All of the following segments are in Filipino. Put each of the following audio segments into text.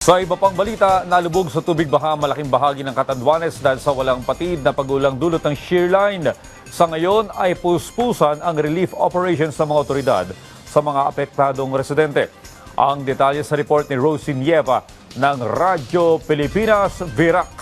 Sa iba pang balita, nalubog sa tubig baha ang malaking bahagi ng Catanduanes dahil sa walang patid na pagulang dulot ng shear line. Sa ngayon ay puspusan ang relief operations ng mga otoridad sa mga apektadong residente. Ang detalye sa report ni Rosie Nieva ng Radyo Pilipinas, Virac.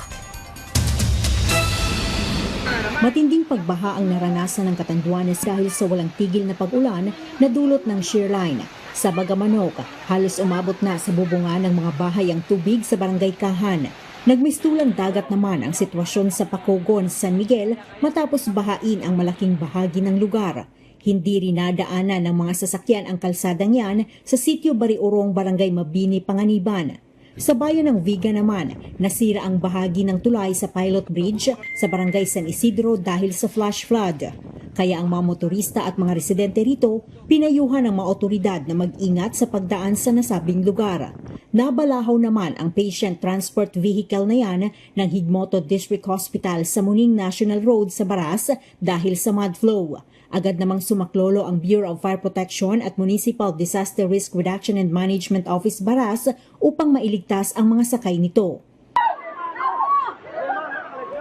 Matinding pagbaha ang naranasan ng Catanduanes dahil sa walang tigil na pag-ulan na dulot ng shear line. Sa Bagamanok, halos umabot na sa bubungan ng mga bahay ang tubig sa Barangay Kahan. Nagmistulang dagat naman ang sitwasyon sa Pacogon, San Miguel matapos bahain ang malaking bahagi ng lugar. Hindi rin nadaanan ng mga sasakyan ang kalsadang yan sa sitio Bariorong, Barangay Mabini, Panganiban. Sa bayan ng Viga naman, nasira ang bahagi ng tulay sa Pilot Bridge sa Barangay San Isidro dahil sa flash flood. Kaya ang mga motorista at mga residente rito, pinayuhan ng mga otoridad na mag-ingat sa pagdaan sa nasabing lugar. Nabalahaw naman ang patient transport vehicle na yan ng Higmoto District Hospital sa Muning National Road sa Baras dahil sa mud flow. Agad namang sumaklolo ang Bureau of Fire Protection at Municipal Disaster Risk Reduction and Management Office Baras upang mailigtas ang mga sakay nito.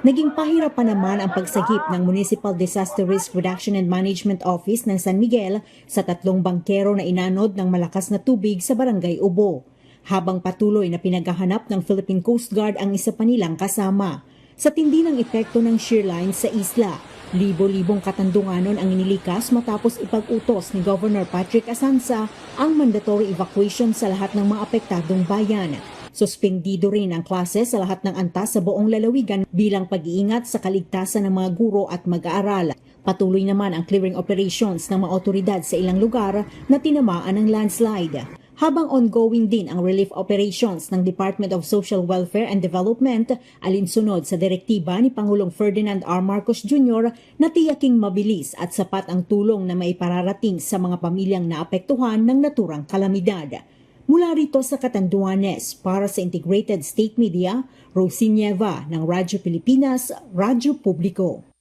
Naging pahirap pa naman ang pagsagip ng Municipal Disaster Risk Reduction and Management Office ng San Miguel sa 3 bangkero na inanod ng malakas na tubig sa Barangay Ubo. Habang patuloy na pinaghahanap ng Philippine Coast Guard ang isa pa nilang kasama. Sa tindi ng epekto ng shear line sa isla, libo-libong Katandunganon ang inilikas matapos ipag-utos ni Governor Patrick Asanza ang mandatory evacuation sa lahat ng mga apektadong bayan. Suspendido rin ang klase sa lahat ng antas sa buong lalawigan bilang pag-iingat sa kaligtasan ng mga guro at mag-aaral. Patuloy naman ang clearing operations ng mga otoridad sa ilang lugar na tinamaan ng landslide. Habang ongoing din ang relief operations ng Department of Social Welfare and Development alinsunod sa direktiba ni Pangulong Ferdinand R. Marcos Jr. na tiyaking mabilis at sapat ang tulong na maipararating sa mga pamilyang naapektuhan ng naturang kalamidad. Mula rito sa Catanduanes, para sa Integrated State Media, Rosie Nieva ng Radyo Pilipinas, Radyo Publiko.